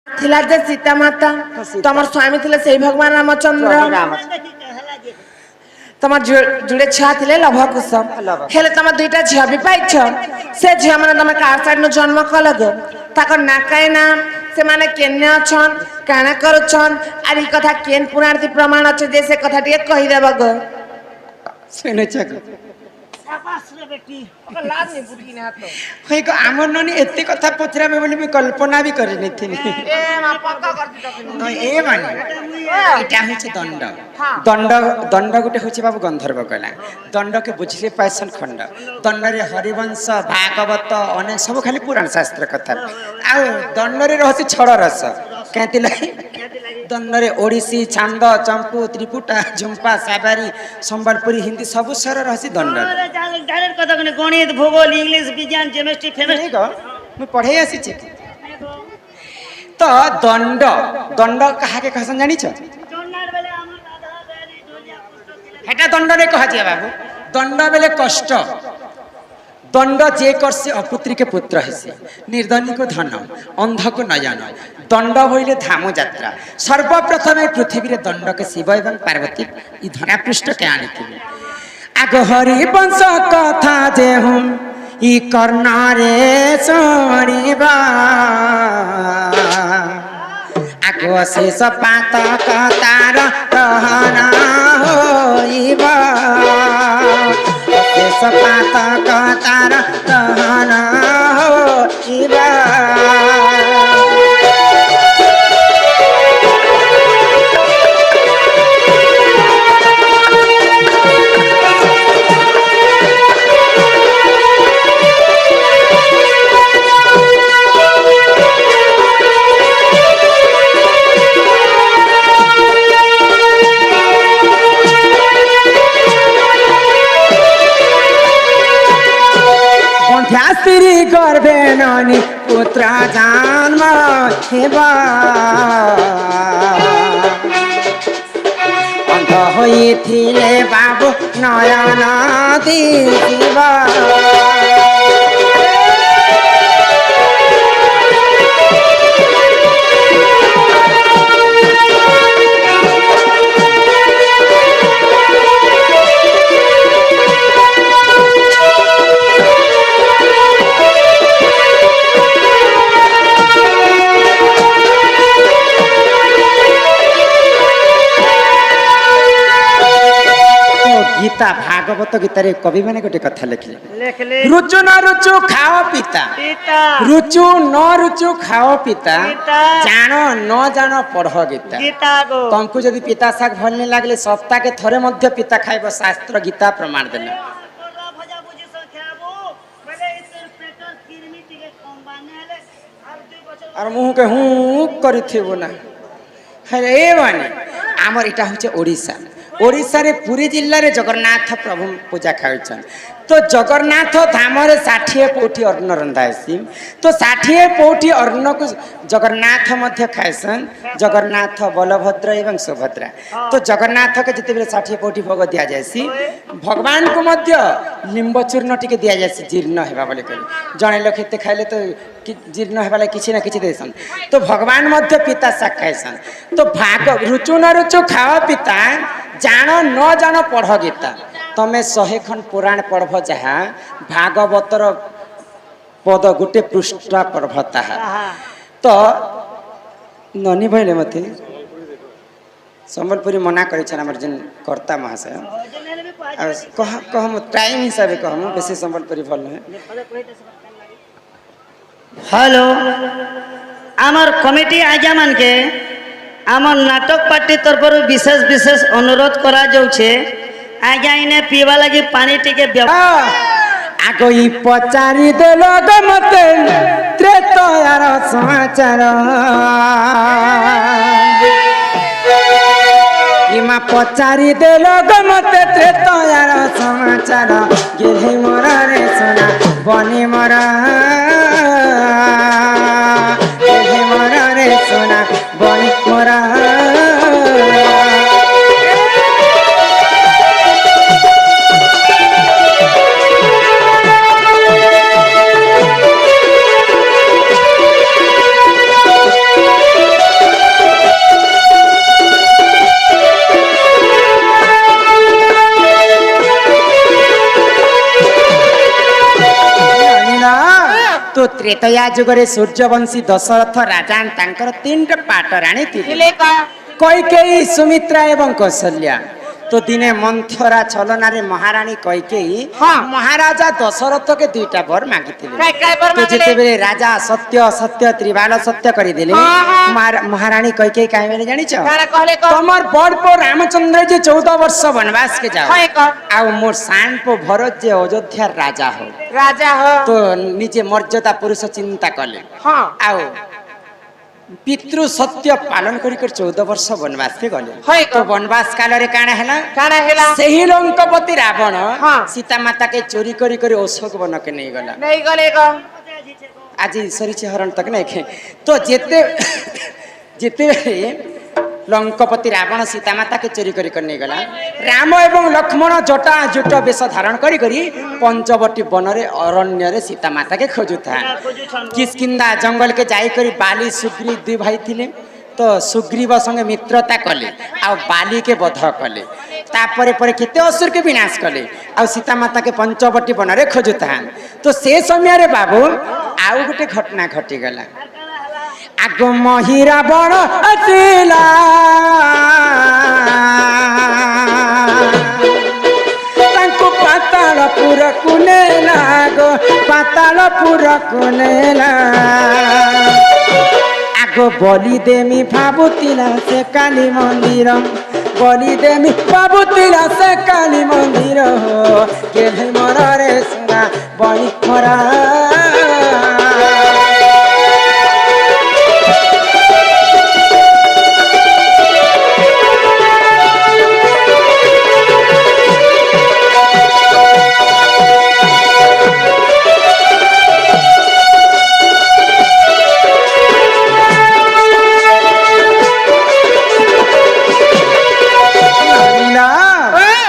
थिला जे सीता माता तमर स्वामी थिले सेई भगवान रामचंद्र तमर जुड़े छुआ थिले लभ कुसुम हेले तम दुईटा झिया भी पाइछ से झिया माने तम कार साइड न जन्म कलग ताकर नाकाय नाम से माने केन्ने अछन काना करूछन आरी कथा केन पुराणति प्रमाण अछि जे से कथा टिके कहि देबा ग सुने छक शाबाश रे बेटी ओकर लाज नै बुटी ना तो होय को आमर ननी एते कथा पचराबे बोली मी कल्पना भी करे नै थिनी ए मा पक्का करती तो ए माने एटा होछि दंड दंड दंड गुटे होछि बाबू गंधर्व कला दंड के बुझले पैसन खंड दंड रे हरिवंश भागवत अनेक सब खाली पुराण शास्त्र कथा आ दंड रे रहछि छड़ रस कहती लाई दंड रे ओडिसी छंद चंपू त्रिपुटा झुंपा साबारी संबलपुरी हिंदी सब स्वर रहछि दंड डायरेक्ट कथा कने गणित भूगोल इंग्लिश विज्ञान केमिस्ट्री नहीं को मैं पढ़े आसी छी तो दंड दंड कहा के कहसन जानि छ हेटा दंड रे कहा जे बाबू दंड बेले कष्ट दंड जे करसे अपुत्री के पुत्र हेसे निर्धनी को धन अंध को नयन दंड होइले धाम यात्रा सर्वप्रथम पृथ्वी रे दंड के शिव एवं पार्वती ई धरा पृष्ठ के आनिथिले आग हरि वंश कथा जे हम ई कर्णा रे सोनिबा आगो शेष पातक तार रहना होइबा शेष पातक तार रहना होइबा ध्यास्त्री गर्भे ननी पुत्र जन्म हेबा अंध होइथिले बाबू नयन दिवा गीता भागवत गीता रे कवि माने गोटे कथा लिखले रुचु न रुचु खाओ पिता रुचु न रुचु खाओ पिता जान न जान पढ़ गीता तुमको यदि पिता शाक भल नहीं लागले सप्ताह के थरे मध्य पिता खाइबो शास्त्र गीता प्रमाण देले और मुह के हूं करिथिबो ना हे माने हमर इटा होचे ओडिसा ओडिशा रे पुरी जिल्ला रे जगन्नाथ प्रभु पूजा खाउछन तो जगन्नाथ धाम रे 60 पौठी अन्न रंधाइसी तो 60 पौठी अन्न को जगन्नाथ मध्य खाइसन जगन्नाथ बलभद्र एवं सुभद्रा तो जगन्नाथ के जते बेले 60 पौठी भोग दिया जायसी भगवान को मध्य लिंब चूर्ण टिके दिया जायसी जीर्ण हेबा बोले करी जणे लोक एते खाइले तो जीर्ण हेबाले किछि ना किछि देसन तो भगवान मध्य पिता शाक खाइसन तो भाग रुचु न रुचु खाओ पिता जान न जान पढ़ गीता तमे 100 खन पुराण पढ़भ जहा भागवतर पद गुटे पृष्ठ पढ़ता तो ननी भइले मते संबलपुरी मना करै छन हमर जन कर्ता महाशय कह कह टाइम हिसाब कह हम बेसी संबलपुरी भल है हेलो आमर कमिटी आज्ञा मान के आमर नाटक पार्टी तरफ विशेष विशेष अनुरोध करा जाउछे आज्ञा इने पीवा लगी पानी टिके आगोई पचारी देलो ग मते त्रेतयार समाचार इमा पचारी देलो ग मते त्रेतयार समाचार गेहे मोरा रे सोना बनी मोरा गेहे मोरा रे सोना बनी मोरा त्रेतया जुगरे सूर्यवंशी दशरथ राजा तांकर 3टा पाट राणी थिले ଥିଲେ କ कैकेयी सुमित्रा एवं कौशल्या तो दिने मंथरा छलना रे महारानी कैकेयी हाँ। महाराजा दशरथ के 2टा वर मागी काय काय वर तो मागिले? जेते बेले राजा सत्य सत्य त्रिबाल सत्य करी देले हाँ, हाँ। महारानी कैकेयी काहे बेले जानि छ କାଣା କହିଲେ କ तमर बड़ पो रामचंद्र जी 14 वर्ष वनवास के जाओ হয় क आ मोर सान पो भरत जे अयोध्या राजा हो ରାଜା ହ तो निजे मर्यादा पुरुष चिंता कले ହଁ आओ पितृ सत्य पालन करी कर 14 वर्ष वनवास के गले হয় तो କ वनवास काल रे काना हला କାଣା ହେଲା सही लंकापति रावण हाँ। सीता माता के चोरी करी करी अशोक वन के नहीं गला ନେଇ ଗଲେ କ आज सरीचे हरण तक नहीं खे तो जेते जेते लंकापति रावण सीता माता के चोरी करी कर नहीं गला राम एवं लक्ष्मण जटा जुट वेश धारण करी करी पंचवटी वन रे अरण्य रे सीता माता के खोजुथा किसकिंदा जंगल के जाई करी बाली सुग्रीव 2 भाई थिले तो सुग्रीव संगे मित्रता कले आ बाली के वध कले तापरे परे केते असुर के विनाश कले आ सीता माता के पंचवटी वन रे खोजुथा तो से समय रे बाबू आउ गोटे घटना घटी गला आग महिरा बण अतिला तांको पातालपुर कुनेला गो पातालपुर कुनेला आग बलि देमी भाबुतिला से काली मंदिर बलि देमी भाबुतिला से काली मंदिर हो गेले मोर रे सुना बलि मोरा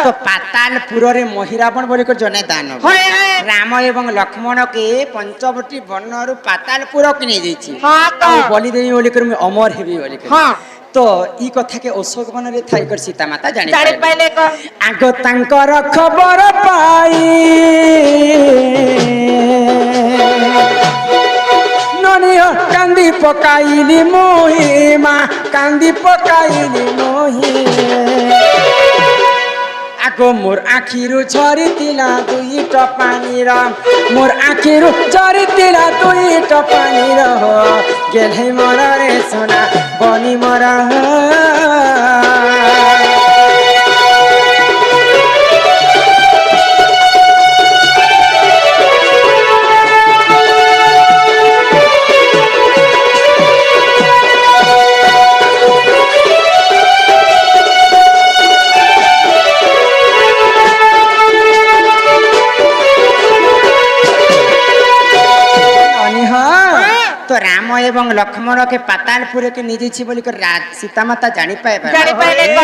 तो पातालपुर रे महिरावण बोली कर जने दान হয় হয় राम एवं लक्ष्मण के पंचवटी वन रु पातालपुर के नहीं जाइछि ହଁ କ बलि देवी बोली कर मैं अमर हेबी बोली कर ହଁ तो ई कथा के अशोक वन रे थाई कर सीता माता जानि ଜାଣି ପାଇଲେ କ आग तांकर खबर पाई ननिया कांदी पकाइली मोही मा कांदी पकाइली मोही आगो मोर आखिरु झरितिला 2 पानी र मोर आखिरु झरितिला 2 पानी र हो गेलै मोर रे सोना बनी मोर तो राम एवं लक्ष्मण के पातालपुर के निजे छी बोली कर सीता माता जानी पाए जानी पाइले क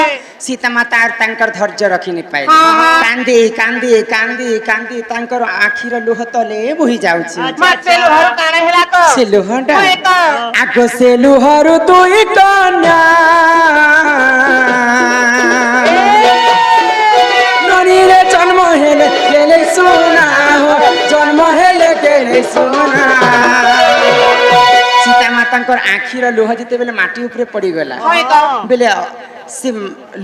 सीता माता और तांकर धैर्य रखी नहीं पाए हाँ, हाँ। कांदी कांदी कांदी कांदी तांकर आखिर लुह तले बोही जाउछि ମାସେ ଲୁହର କାଣା ହେଲା କ से लुहटा হয় କ आगो से लुहरु 2 कन्या ननीरे जन्म हेले गेले सोना हो जन्म हेले गेले सोना सीता मातांकर आखिर लुह जिते बेले माटी ऊपर पड़ी गला হয় କ बेले से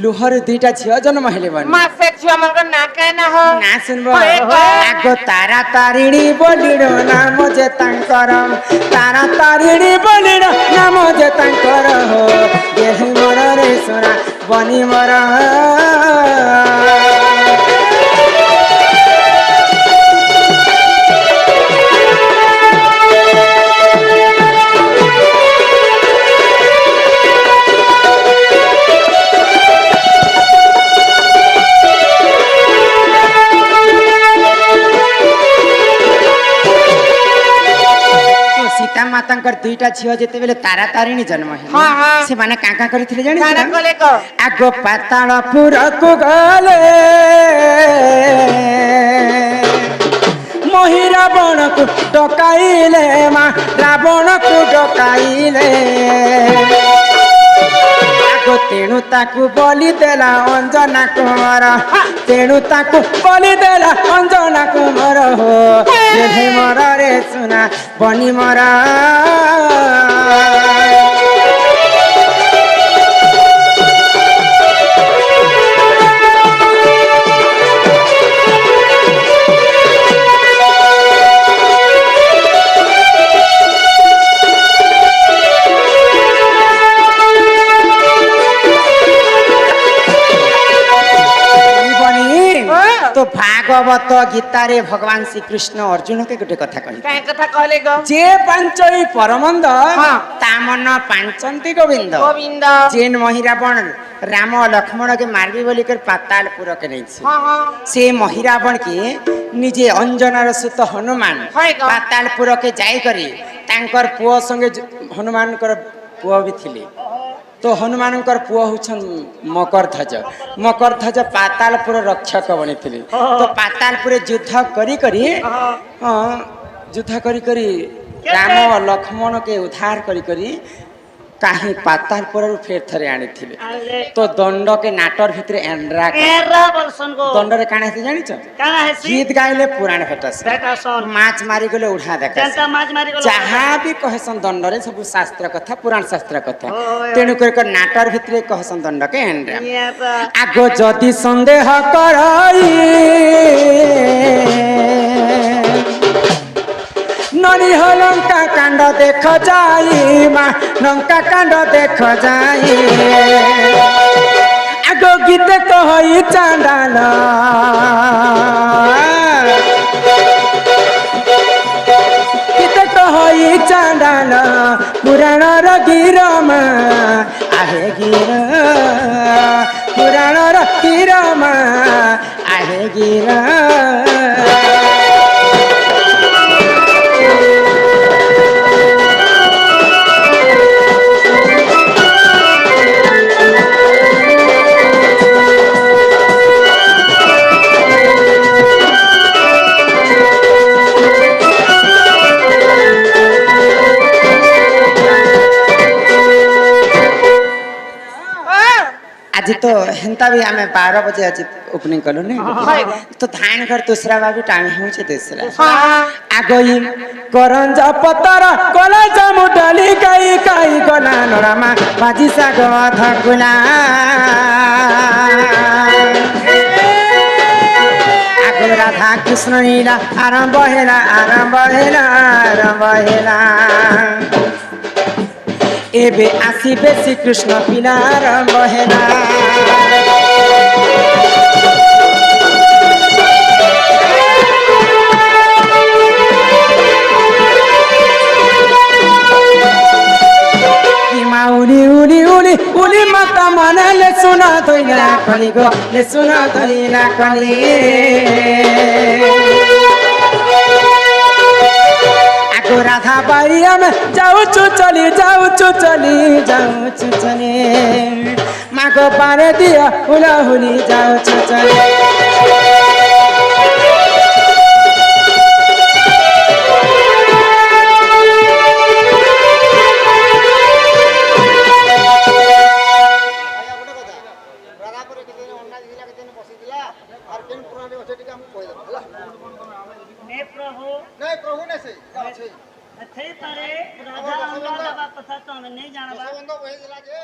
लुहर 2टा झियो जन्म हेले बन ମାସେ ଛୁଆ ମାନଙ୍କର ନା କାଏ ନା हो ना सुनबो হয় କ आगो तारा तारिणी बोलिरो नाम जे तांकर तारा तारिणी बोलिरो नाम जे तांकर हो गेहि मोर रे सोना बनी मोर सीता मातांकर 2टा झियो जेते बेले तारा तारिणी जन्म हेले हाँ, हाँ। से माने काका करिथिले जानि କାଣା କଲେ କ आगो पातालपुर को गले मोहि रावण को डकाइले माँ रावण को डकाइले आगो तेणु ताकू बलि देला अंजना कुमार तेणु ताकू बलि देला अंजना कुमार हो ये मर रे सुना बनी मरा तो भागवत गीतारे भगवान श्री कृष्ण अर्जुन के गोटे कथा कही काहे कथा कहले गो जे पांचई परमंद हाँ। तामन पांचंती गोविंद गोविंद जेन महिरावण राम लक्ष्मण के मारबी बोली कर पातालपुर के नहीं हाँ हाँ से महिरावण के निजे अंजनार सुत हनुमान हाय गो। पातालपुर के जाई करी तांकर पुओ संगे हनुमान कर पुओ भी थिले तो हनुमान पुओ होछन मकरध्वज पातालपुर रक्षक बनी थिले तो पातालपुर युद्ध करी करी युद्ध करी करी राम लक्ष्मण के उद्धार करी करी कहीं पातालपुर फेर थरे आनी थिले अरे तो दंड के नाटर भितर एंड्रा एरा बोलसन गो दंड रे काना से जानि छ काना हेसी गीत गाइले पुराण भेटस बेटा सन माछ मारी गले उठा देखा जनता माज मारी गलो जहाँ भी कहसन दंड रे सब शास्त्र कथा पुराण शास्त्र कथा ओय। तेणु कर नाटर भितर कहसन दंड के एंड्रा एरा आगो जदि संदेह करई ननी हो लंका कांड देख जाई माँ लंका कांड देख जाई आगो गीत कही चांडाल गीत कही चांडाल पुराण र गिरमा आहे गिर पुराण र गिरमा आहे गिर आज तो हेंता भी हमें 12 बजे आज ओपनिंग कलो नहीं तो धान घर दूसरा बाबू टाइम हो छे दूसरा आगोई करंज पतर कोला जामु डाली काई काई कोला नरामा बाजी साग धकुला आगो राधा कृष्ण लीला आरंभ हेला आरंभ हेला आरंभ हेला एबे आसीबे श्री कृष्ण पिला आरंभ हेला उली उली उली उली माता माने ले सुना धोइला कली गो ले सुना धोइला कली आगो राधा बाई में जाऊ छु चली मागो पारे दिया हुला हुली जाऊ छु चली ने प्रभु नहीं प्रभु ने से अथई तारे राधा अंगा दबा कथा तो हम नहीं जानबा बंदो वही दिला जे